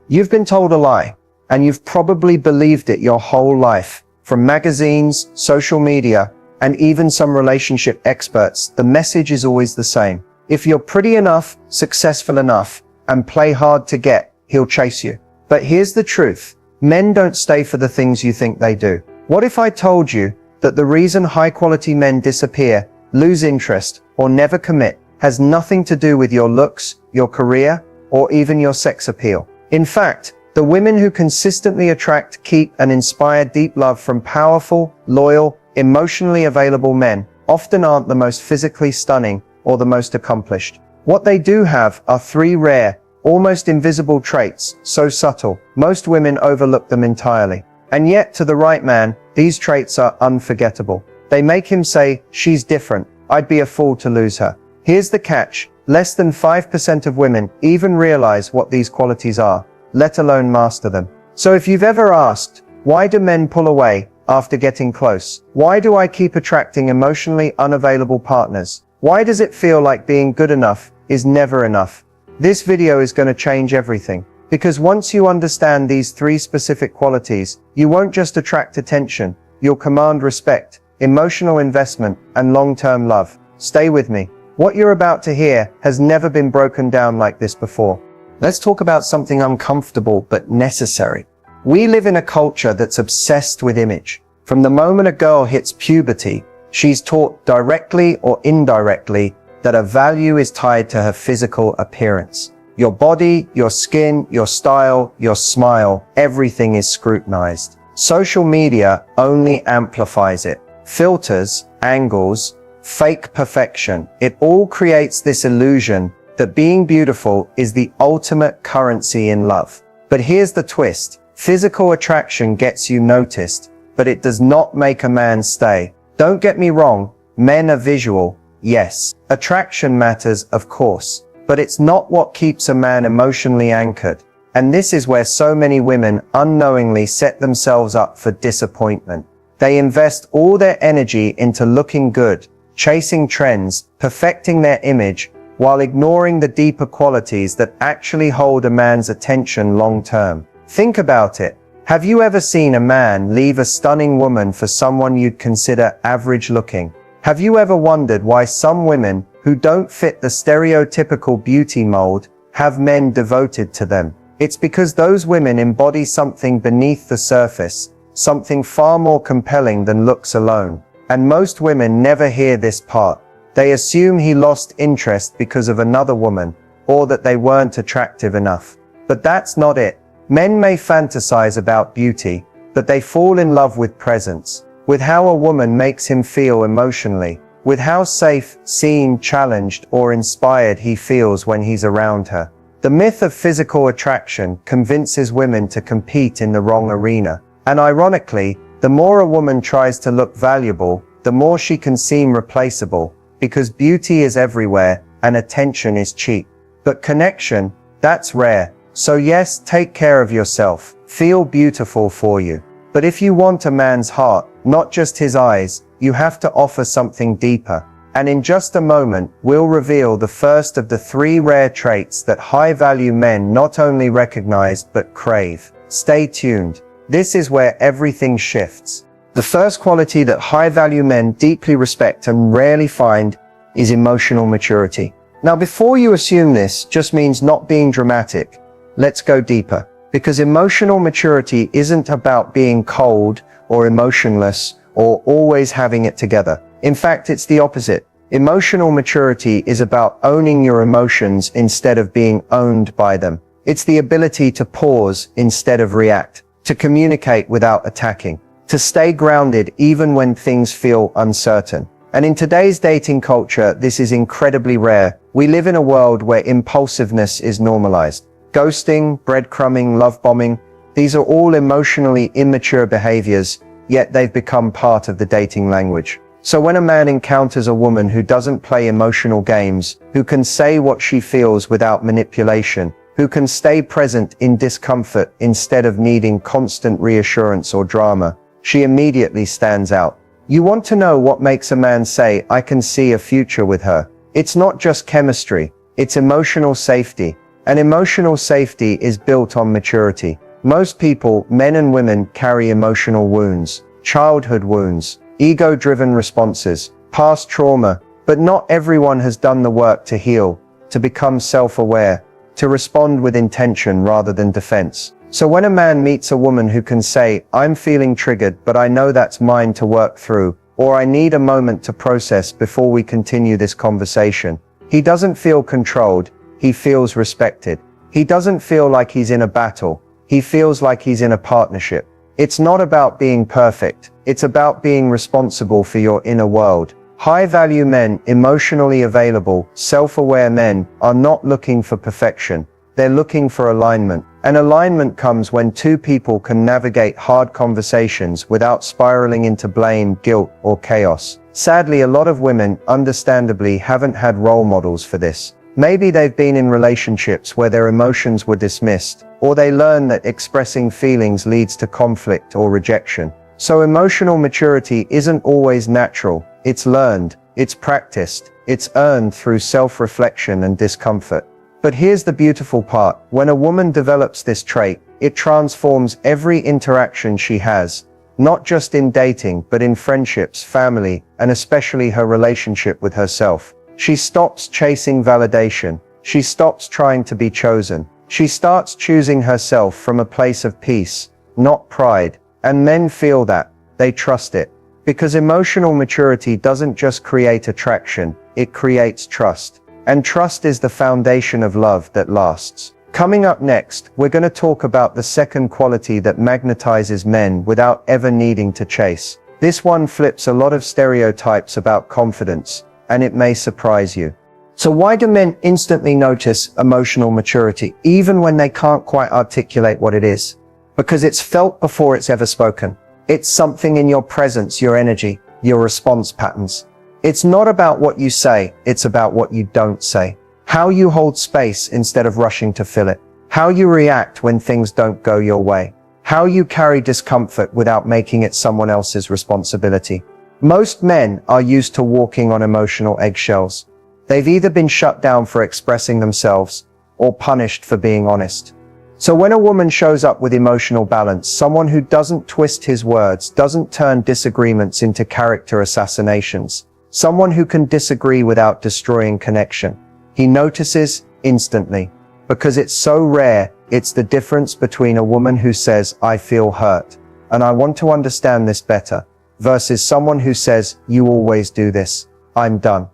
You've been told a lie, and you've probably believed it your whole life. From magazines, social media, and even some relationship experts, the message is always the same. If you're pretty enough, successful enough, and play hard to get, he'll chase you. But here's the truth. Men don't stay for the things you think they do. What if I told you that the reason high-quality men disappear, lose interest, or never commit has nothing to do with your looks, your career, or even your sex appeal? In fact, the women who consistently attract, keep, and inspire deep love from powerful, loyal, emotionally available men often aren't the most physically stunning or the most accomplished. What they do have are three rare, almost invisible traits, so subtle, most women overlook them entirely. And yet, to the right man, these traits are unforgettable. They make him say, "She's different. I'd be a fool to lose her." Here's the catch. Less than 5% of women even realize what these qualities are, let alone master them. So if you've ever asked, why do men pull away after getting close? Why do I keep attracting emotionally unavailable partners? Why does it feel like being good enough is never enough? This video is going to change everything. Because once you understand these three specific qualities, you won't just attract attention, you'll command respect, emotional investment, and long-term love. Stay with me. What you're about to hear has never been broken down like this before. Let's talk about something uncomfortable but necessary. We live in a culture that's obsessed with image. From the moment a girl hits puberty, she's taught directly or indirectly that her value is tied to her physical appearance. Your body, your skin, your style, your smile, everything is scrutinized. Social media only amplifies it. Filters, angles, fake perfection. It all creates this illusion that being beautiful is the ultimate currency in love. But here's the twist. Physical attraction gets you noticed, but it does not make a man stay. Don't get me wrong, men are visual, yes. Attraction matters, of course, but it's not what keeps a man emotionally anchored. And this is where so many women unknowingly set themselves up for disappointment. They invest all their energy into looking good, chasing trends, perfecting their image, while ignoring the deeper qualities that actually hold a man's attention long term. Think about it. Have you ever seen a man leave a stunning woman for someone you'd consider average looking? Have you ever wondered why some women who don't fit the stereotypical beauty mold have men devoted to them? It's because those women embody something beneath the surface, something far more compelling than looks alone. And most women never hear this part. They assume he lost interest because of another woman, or that they weren't attractive enough. But that's not it. Men may fantasize about beauty, but they fall in love with presence, with how a woman makes him feel emotionally, with how safe, seen, challenged, or inspired he feels when he's around her. The myth of physical attraction convinces women to compete in the wrong arena. And ironically, the more a woman tries to look valuable, the more she can seem replaceable, because beauty is everywhere and attention is cheap. But connection, that's rare. So yes, take care of yourself. Feel beautiful for you. But if you want a man's heart, not just his eyes, you have to offer something deeper. And in just a moment, we'll reveal the first of the three rare traits that high-value men not only recognize but crave. Stay tuned. This is where everything shifts. The first quality that high-value men deeply respect and rarely find is emotional maturity. Now, before you assume this just means not being dramatic, let's go deeper. Because emotional maturity isn't about being cold or emotionless or always having it together. In fact, it's the opposite. Emotional maturity is about owning your emotions instead of being owned by them. It's the ability to pause instead of react, to communicate without attacking, to stay grounded even when things feel uncertain. And in today's dating culture, this is incredibly rare. We live in a world where impulsiveness is normalized. Ghosting, breadcrumbing, love bombing, these are all emotionally immature behaviors, yet they've become part of the dating language. So when a man encounters a woman who doesn't play emotional games, who can say what she feels without manipulation, who can stay present in discomfort instead of needing constant reassurance or drama, she immediately stands out. You want to know what makes a man say, "I can see a future with her"? It's not just chemistry, it's emotional safety. And emotional safety is built on maturity. Most people, men and women, carry emotional wounds, childhood wounds, ego-driven responses, past trauma, but not everyone has done the work to heal, to become self-aware, to respond with intention rather than defense. So when a man meets a woman who can say, "I'm feeling triggered, but I know that's mine to work through," or "I need a moment to process before we continue this conversation," he doesn't feel controlled, he feels respected. He doesn't feel like he's in a battle, he feels like he's in a partnership. It's not about being perfect, it's about being responsible for your inner world. High-value men, emotionally available, self-aware men, are not looking for perfection. They're looking for alignment. And alignment comes when two people can navigate hard conversations without spiraling into blame, guilt, or chaos. Sadly, a lot of women, understandably, haven't had role models for this. Maybe they've been in relationships where their emotions were dismissed, or they learn that expressing feelings leads to conflict or rejection. So emotional maturity isn't always natural. It's learned, it's practiced, it's earned through self-reflection and discomfort. But here's the beautiful part. When a woman develops this trait, it transforms every interaction she has, not just in dating, but in friendships, family, and especially her relationship with herself. She stops chasing validation. She stops trying to be chosen. She starts choosing herself from a place of peace, not pride. And men feel that. They trust it. Because emotional maturity doesn't just create attraction, it creates trust. And trust is the foundation of love that lasts. Coming up next, we're going to talk about the second quality that magnetizes men without ever needing to chase. This one flips a lot of stereotypes about confidence, and it may surprise you. So why do men instantly notice emotional maturity, even when they can't quite articulate what it is? Because it's felt before it's ever spoken. It's something in your presence, your energy, your response patterns. It's not about what you say, it's about what you don't say. How you hold space instead of rushing to fill it. How you react when things don't go your way. How you carry discomfort without making it someone else's responsibility. Most men are used to walking on emotional eggshells. They've either been shut down for expressing themselves or punished for being honest. So when a woman shows up with emotional balance, someone who doesn't twist his words, doesn't turn disagreements into character assassinations, someone who can disagree without destroying connection, he notices instantly. Because it's so rare, it's the difference between a woman who says, "I feel hurt, and I want to understand this better," versus someone who says, "You always do this, I'm done."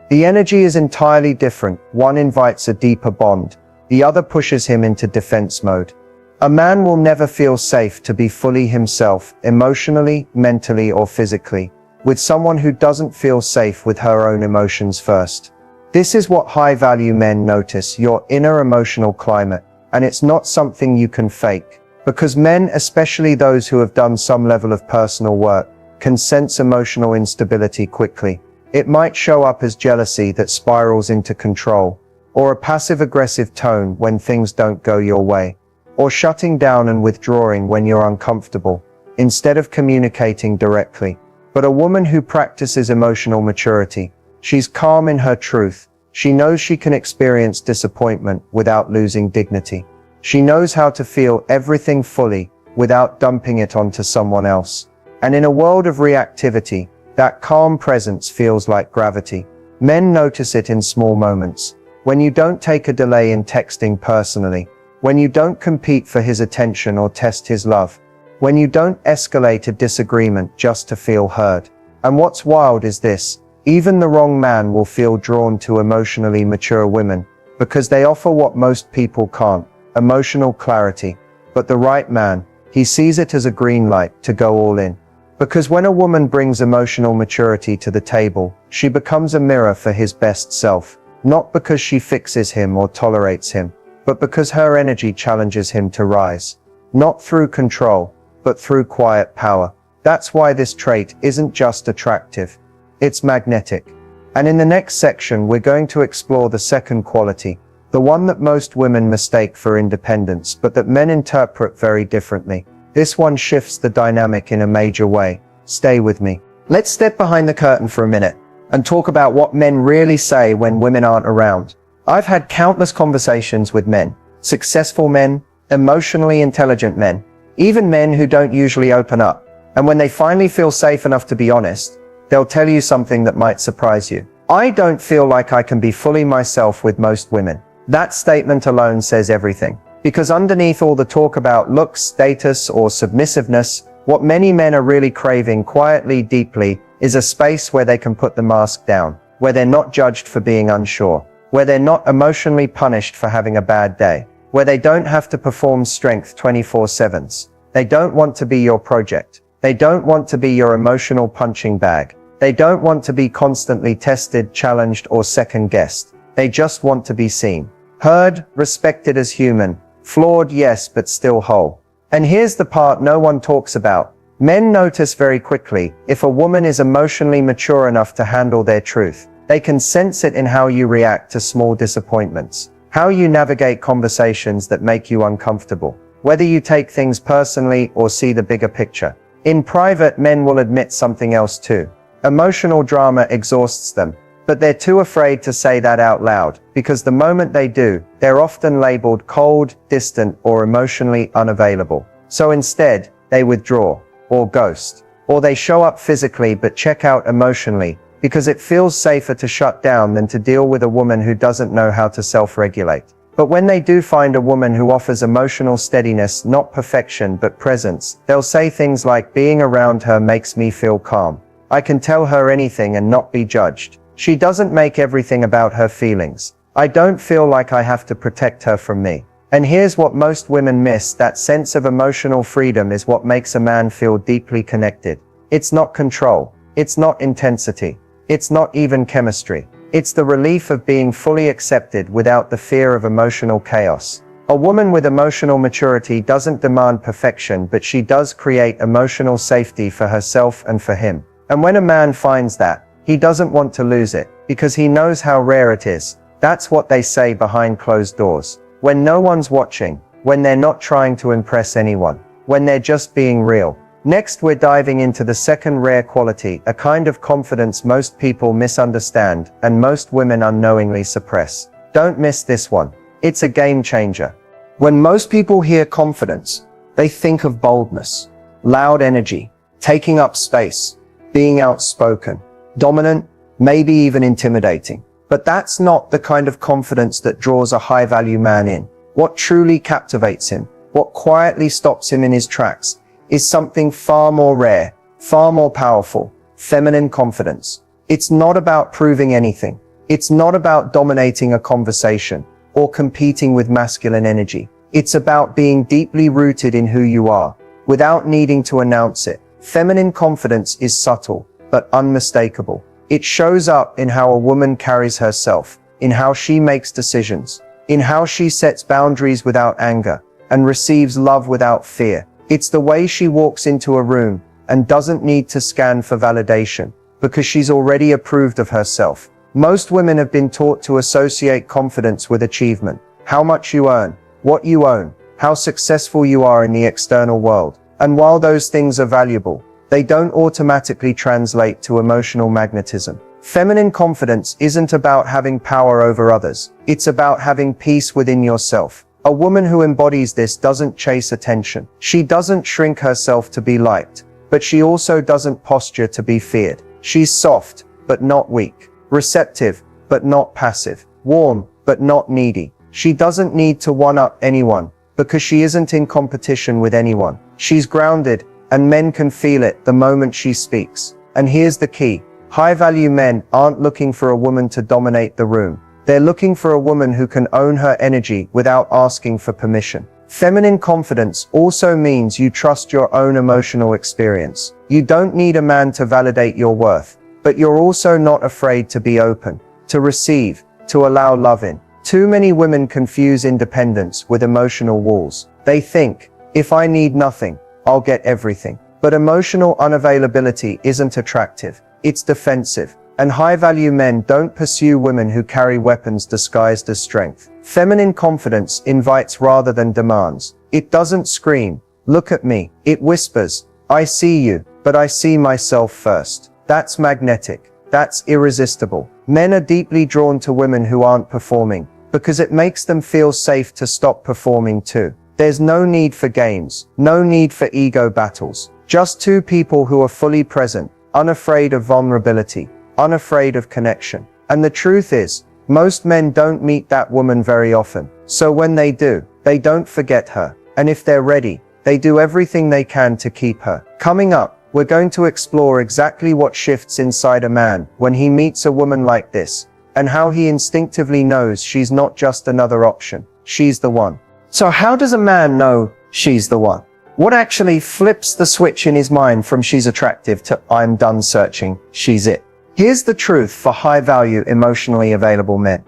The energy is entirely different. One invites a deeper bond. The other pushes him into defense mode. A man will never feel safe to be fully himself, emotionally, mentally, or physically, with someone who doesn't feel safe with her own emotions first. This is what high-value men notice, your inner emotional climate, and it's not something you can fake. Because men, especially those who have done some level of personal work, can sense emotional instability quickly. It might show up as jealousy that spirals into control, or a passive-aggressive tone when things don't go your way, or shutting down and withdrawing when you're uncomfortable, instead of communicating directly. But a woman who practices emotional maturity, she's calm in her truth. She knows she can experience disappointment without losing dignity. She knows how to feel everything fully without dumping it onto someone else. And in a world of reactivity, that calm presence feels like gravity. Men notice it in small moments. When you don't take a delay in texting personally, when you don't compete for his attention or test his love, when you don't escalate a disagreement just to feel heard. And what's wild is this, even the wrong man will feel drawn to emotionally mature women, because they offer what most people can't, emotional clarity. But the right man, he sees it as a green light to go all in. Because when a woman brings emotional maturity to the table, she becomes a mirror for his best self. Not because she fixes him or tolerates him, but because her energy challenges him to rise. Not through control, but through quiet power. That's why this trait isn't just attractive, it's magnetic. And in the next section, we're going to explore the second quality, the one that most women mistake for independence, but that men interpret very differently. This one shifts the dynamic in a major way. Stay with me. Let's step behind the curtain for a minute and talk about what men really say when women aren't around. I've had countless conversations with men, successful men, emotionally intelligent men, even men who don't usually open up. And when they finally feel safe enough to be honest, they'll tell you something that might surprise you. I don't feel like I can be fully myself with most women. That statement alone says everything. Because underneath all the talk about looks, status, or submissiveness, what many men are really craving quietly, deeply, is a space where they can put the mask down, where they're not judged for being unsure, where they're not emotionally punished for having a bad day, where they don't have to perform strength 24/7. They don't want to be your project. They don't want to be your emotional punching bag. They don't want to be constantly tested, challenged, or second-guessed. They just want to be seen, heard, respected as human, flawed, yes, but still whole. And here's the part no one talks about. Men notice very quickly if a woman is emotionally mature enough to handle their truth. They can sense it in how you react to small disappointments, how you navigate conversations that make you uncomfortable, whether you take things personally or see the bigger picture. In private, men will admit something else too. Emotional drama exhausts them, but they're too afraid to say that out loud, because the moment they do, they're often labeled cold, distant, or emotionally unavailable. So instead, they withdraw, or ghost, or they show up physically but check out emotionally, because it feels safer to shut down than to deal with a woman who doesn't know how to self-regulate. But when they do find a woman who offers emotional steadiness, not perfection but presence, they'll say things like, being around her makes me feel calm. I can tell her anything and not be judged. She doesn't make everything about her feelings. I don't feel like I have to protect her from me. And here's what most women miss: that sense of emotional freedom is what makes a man feel deeply connected. It's not control. It's not intensity. It's not even chemistry. It's the relief of being fully accepted without the fear of emotional chaos. A woman with emotional maturity doesn't demand perfection, but she does create emotional safety for herself and for him. And when a man finds that, he doesn't want to lose it, because he knows how rare it is. That's what they say behind closed doors. When no one's watching, when they're not trying to impress anyone, when they're just being real. Next, we're diving into the second rare quality, a kind of confidence most people misunderstand and most women unknowingly suppress. Don't miss this one. It's a game changer. When most people hear confidence, they think of boldness, loud energy, taking up space, being outspoken, dominant, maybe even intimidating. But that's not the kind of confidence that draws a high-value man in. What truly captivates him, what quietly stops him in his tracks, is something far more rare, far more powerful: feminine confidence. It's not about proving anything. It's not about dominating a conversation or competing with masculine energy. It's about being deeply rooted in who you are, without needing to announce it. Feminine confidence is subtle, but unmistakable. It shows up in how a woman carries herself, in how she makes decisions, in how she sets boundaries without anger, and receives love without fear. It's the way she walks into a room and doesn't need to scan for validation, because she's already approved of herself. Most women have been taught to associate confidence with achievement, how much you earn, what you own, how successful you are in the external world. And while those things are valuable, they don't automatically translate to emotional magnetism. Feminine confidence isn't about having power over others. It's about having peace within yourself. A woman who embodies this doesn't chase attention. She doesn't shrink herself to be liked, but she also doesn't posture to be feared. She's soft, but not weak. Receptive, but not passive. Warm, but not needy. She doesn't need to one-up anyone, because she isn't in competition with anyone. She's grounded, and men can feel it the moment she speaks. And here's the key. High-value men aren't looking for a woman to dominate the room. They're looking for a woman who can own her energy without asking for permission. Feminine confidence also means you trust your own emotional experience. You don't need a man to validate your worth, but you're also not afraid to be open, to receive, to allow love in. Too many women confuse independence with emotional walls. They think, if I need nothing, I'll get everything. But emotional unavailability isn't attractive. It's defensive. And high-value men don't pursue women who carry weapons disguised as strength. Feminine confidence invites rather than demands. It doesn't scream, look at me. It whispers, I see you, but I see myself first. That's magnetic. That's irresistible. Men are deeply drawn to women who aren't performing, because it makes them feel safe to stop performing too. There's no need for games, no need for ego battles. Just two people who are fully present, unafraid of vulnerability, unafraid of connection. And the truth is, most men don't meet that woman very often. So when they do, they don't forget her. And if they're ready, they do everything they can to keep her. Coming up, we're going to explore exactly what shifts inside a man when he meets a woman like this, and how he instinctively knows she's not just another option, she's the one. So how does a man know she's the one? What actually flips the switch in his mind from she's attractive to I'm done searching, she's it? Here's the truth for high-value, emotionally available men.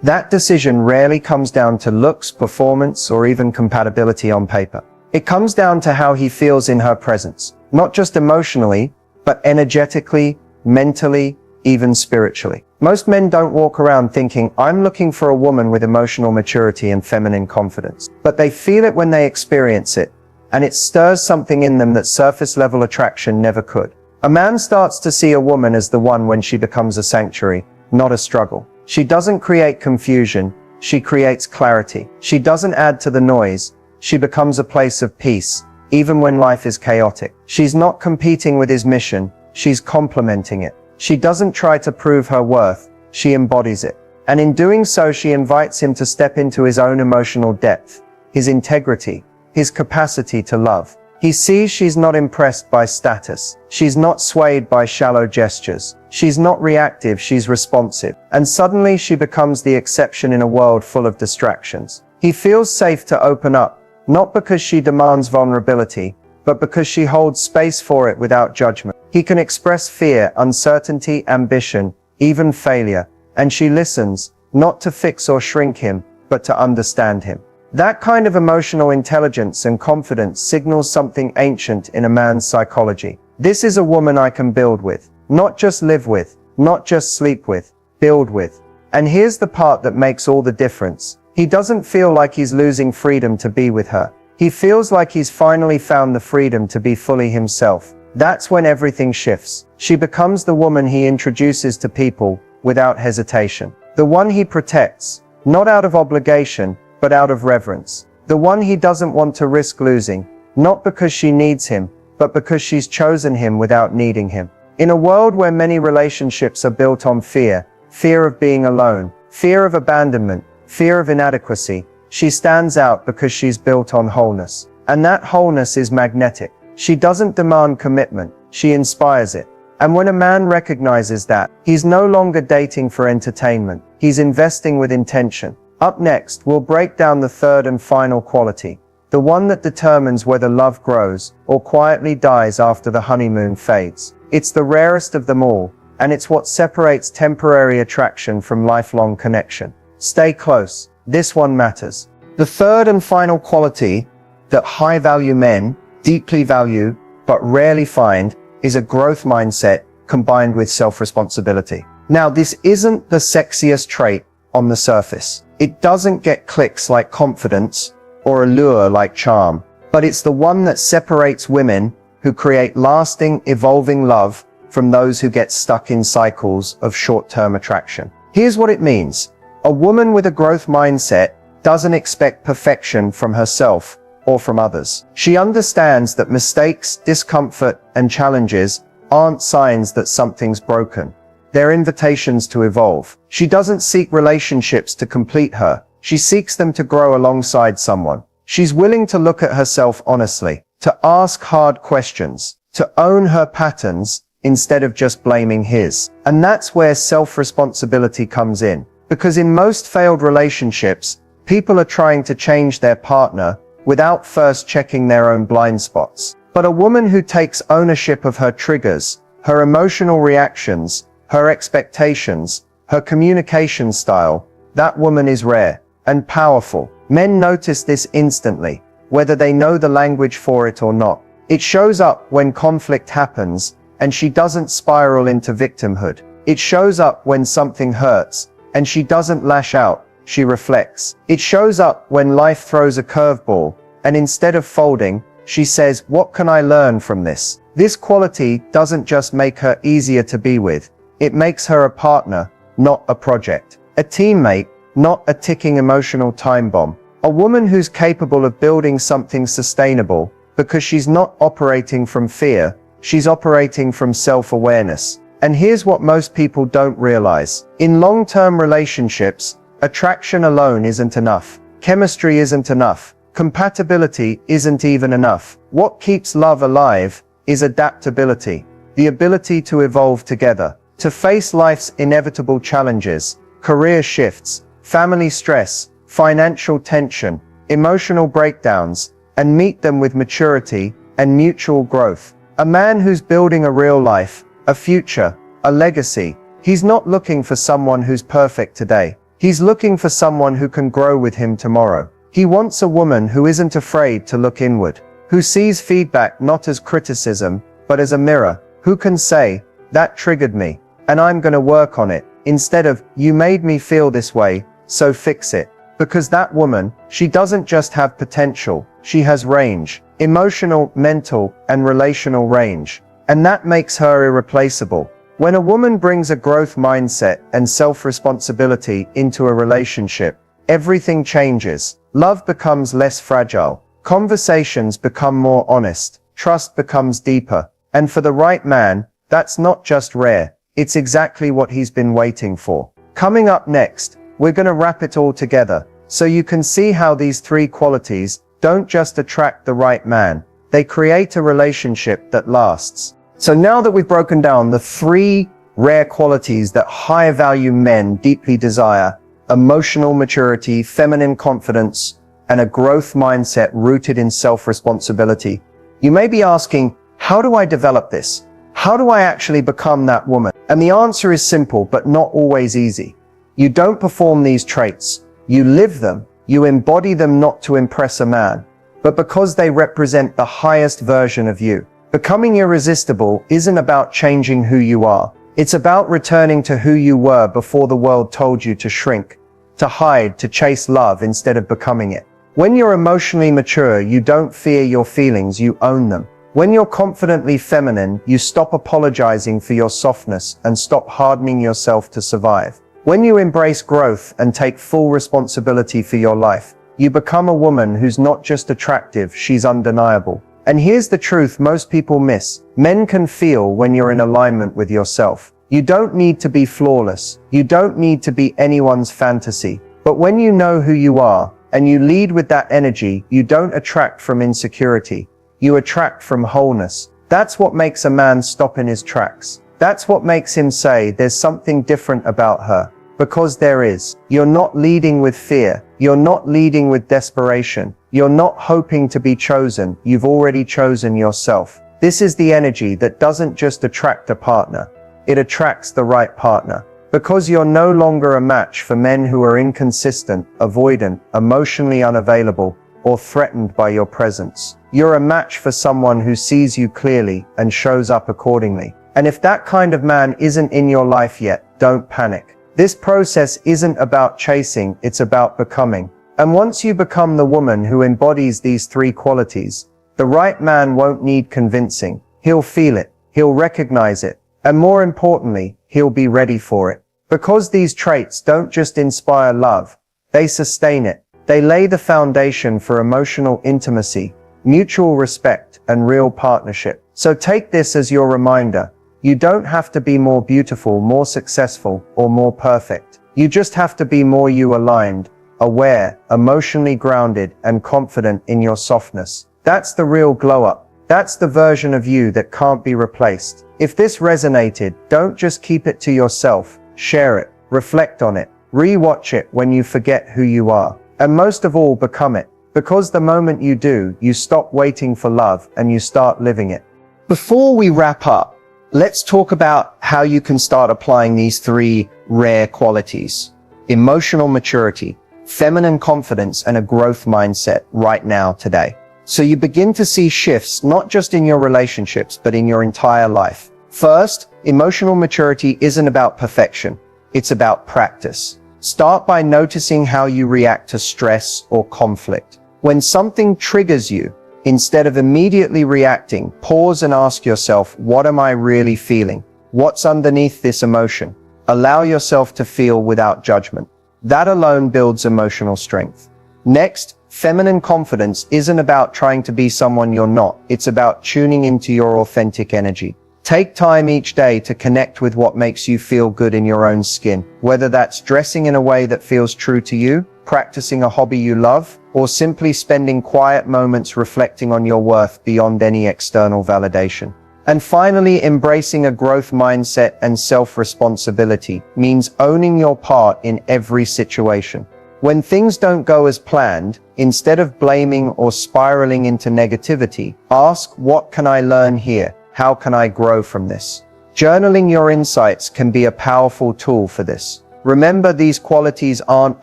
That decision rarely comes down to looks, performance, or even compatibility on paper. It comes down to how he feels in her presence, not just emotionally, but energetically, mentally, even spiritually. Most men don't walk around thinking, I'm looking for a woman with emotional maturity and feminine confidence. But they feel it when they experience it, and it stirs something in them that surface-level attraction never could. A man starts to see a woman as the one when she becomes a sanctuary, not a struggle. She doesn't create confusion, she creates clarity. She doesn't add to the noise, she becomes a place of peace, even when life is chaotic. She's not competing with his mission, she's complementing it. She doesn't try to prove her worth, she embodies it. And in doing so, she invites him to step into his own emotional depth, his integrity, his capacity to love. He sees she's not impressed by status. She's not swayed by shallow gestures. She's not reactive, she's responsive. And suddenly she becomes the exception in a world full of distractions. He feels safe to open up, not because she demands vulnerability, but because she holds space for it without judgment. He can express fear, uncertainty, ambition, even failure, and she listens, not to fix or shrink him, but to understand him. That kind of emotional intelligence and confidence signals something ancient in a man's psychology. This is a woman I can build with, not just live with, not just sleep with, build with. And here's the part that makes all the difference. He doesn't feel like he's losing freedom to be with her. He feels like he's finally found the freedom to be fully himself. That's when everything shifts. She becomes the woman he introduces to people without hesitation. The one he protects, not out of obligation, but out of reverence. The one he doesn't want to risk losing, not because she needs him, but because she's chosen him without needing him. In a world where many relationships are built on fear, fear of being alone, fear of abandonment, fear of inadequacy, she stands out because she's built on wholeness. And that wholeness is magnetic. She doesn't demand commitment, she inspires it. And when a man recognizes that, he's no longer dating for entertainment, he's investing with intention. Up next, we'll break down the third and final quality, the one that determines whether love grows or quietly dies after the honeymoon fades. It's the rarest of them all, and it's what separates temporary attraction from lifelong connection. Stay close, this one matters. The third and final quality that high-value men deeply value but rarely find is a growth mindset combined with self-responsibility. Now, this isn't the sexiest trait on the surface. It doesn't get clicks like confidence or allure like charm, but it's the one that separates women who create lasting, evolving love from those who get stuck in cycles of short-term attraction. Here's what it means. A woman with a growth mindset doesn't expect perfection from herself or from others. She understands that mistakes, discomfort, and challenges aren't signs that something's broken. They're invitations to evolve. She doesn't seek relationships to complete her. She seeks them to grow alongside someone. She's willing to look at herself honestly, to ask hard questions, to own her patterns instead of just blaming his. And that's where self-responsibility comes in. Because in most failed relationships, people are trying to change their partner without first checking their own blind spots. But a woman who takes ownership of her triggers, her emotional reactions, her expectations, her communication style, that woman is rare and powerful. Men notice this instantly, whether they know the language for it or not. It shows up when conflict happens, and she doesn't spiral into victimhood. It shows up when something hurts, and she doesn't lash out, she reflects. It shows up when life throws a curveball, and instead of folding, she says, "What can I learn from this?" This quality doesn't just make her easier to be with. It makes her a partner, not a project. A teammate, not a ticking emotional time bomb. A woman who's capable of building something sustainable, because she's not operating from fear, she's operating from self-awareness. And here's what most people don't realize. In long-term relationships, attraction alone isn't enough. Chemistry isn't enough. Compatibility isn't even enough. What keeps love alive is adaptability, the ability to evolve together, to face life's inevitable challenges, career shifts, family stress, financial tension, emotional breakdowns, and meet them with maturity and mutual growth. A man who's building a real life, a future, a legacy, he's not looking for someone who's perfect today. He's looking for someone who can grow with him tomorrow. He wants a woman who isn't afraid to look inward, who sees feedback not as criticism, but as a mirror, who can say, "That triggered me, and I'm gonna work on it," instead of, "You made me feel this way, so fix it." Because that woman, she doesn't just have potential, she has range, emotional, mental, and relational range. And that makes her irreplaceable. When a woman brings a growth mindset and self-responsibility into a relationship, everything changes. Love becomes less fragile. Conversations become more honest. Trust becomes deeper. And for the right man, that's not just rare. It's exactly what he's been waiting for. Coming up next, we're going to wrap it all together, so you can see how these three qualities don't just attract the right man, they create a relationship that lasts. So now that we've broken down the three rare qualities that high-value men deeply desire, emotional maturity, feminine confidence, and a growth mindset rooted in self-responsibility, you may be asking, how do I develop this? How do I actually become that woman? And the answer is simple, but not always easy. You don't perform these traits. You live them. You embody them not to impress a man, but because they represent the highest version of you. Becoming irresistible isn't about changing who you are. It's about returning to who you were before the world told you to shrink, to hide, to chase love instead of becoming it. When you're emotionally mature, you don't fear your feelings, you own them. When you're confidently feminine, you stop apologizing for your softness and stop hardening yourself to survive. When you embrace growth and take full responsibility for your life, you become a woman who's not just attractive, she's undeniable. And here's the truth most people miss. Men can feel when you're in alignment with yourself. You don't need to be flawless. You don't need to be anyone's fantasy. But when you know who you are, and you lead with that energy, you don't attract from insecurity. You attract from wholeness. That's what makes a man stop in his tracks. That's what makes him say, there's something different about her. Because there is. You're not leading with fear. You're not leading with desperation. You're not hoping to be chosen. You've already chosen yourself. This is the energy that doesn't just attract a partner. It attracts the right partner. Because you're no longer a match for men who are inconsistent, avoidant, emotionally unavailable, or threatened by your presence. You're a match for someone who sees you clearly and shows up accordingly. And if that kind of man isn't in your life yet, don't panic. This process isn't about chasing, it's about becoming. And once you become the woman who embodies these three qualities, the right man won't need convincing. He'll feel it, he'll recognize it, and more importantly, he'll be ready for it. Because these traits don't just inspire love, they sustain it. They lay the foundation for emotional intimacy, mutual respect, and real partnership. So take this as your reminder. You don't have to be more beautiful, more successful, or more perfect. You just have to be more you aligned, aware, emotionally grounded, and confident in your softness. That's the real glow up. That's the version of you that can't be replaced. If this resonated, don't just keep it to yourself. Share it, reflect on it, re-watch it when you forget who you are. And most of all, become it. Because the moment you do, you stop waiting for love and you start living it. Before we wrap up, let's talk about how you can start applying these three rare qualities: emotional maturity, feminine confidence, and a growth mindset right now, today. So you begin to see shifts not just in your relationships, but in your entire life. First, emotional maturity isn't about perfection. It's about practice. Start by noticing how you react to stress or conflict. When something triggers you, instead of immediately reacting, pause and ask yourself, what am I really feeling? What's underneath this emotion? Allow yourself to feel without judgment. That alone builds emotional strength. Next, feminine confidence isn't about trying to be someone you're not. It's about tuning into your authentic energy. Take time each day to connect with what makes you feel good in your own skin, whether that's dressing in a way that feels true to you, practicing a hobby you love, or simply spending quiet moments reflecting on your worth beyond any external validation. And finally, embracing a growth mindset and self-responsibility means owning your part in every situation. When things don't go as planned, instead of blaming or spiraling into negativity, ask, what can I learn here? How can I grow from this? Journaling your insights can be a powerful tool for this. Remember, these qualities aren't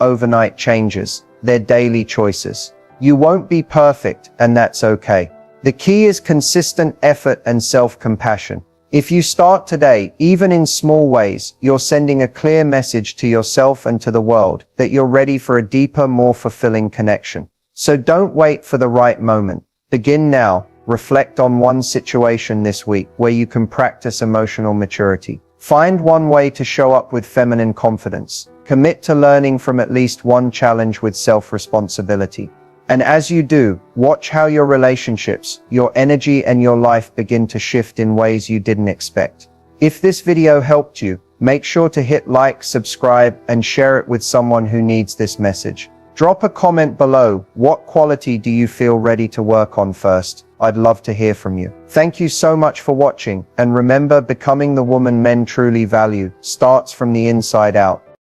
overnight changes, they're daily choices. You won't be perfect, and that's okay. The key is consistent effort and self-compassion. If you start today, even in small ways, you're sending a clear message to yourself and to the world that you're ready for a deeper, more fulfilling connection. So don't wait for the right moment. Begin now. Reflect on one situation this week where you can practice emotional maturity. Find one way to show up with feminine confidence. Commit to learning from at least one challenge with self-responsibility. And as you do, watch how your relationships, your energy, and your life begin to shift in ways you didn't expect. If this video helped you, make sure to hit like, subscribe, and share it with someone who needs this message. Drop a comment below. What quality do you feel ready to work on first? I'd love to hear from you. Thank you so much for watching, and remember, becoming the woman men truly value starts from the inside out.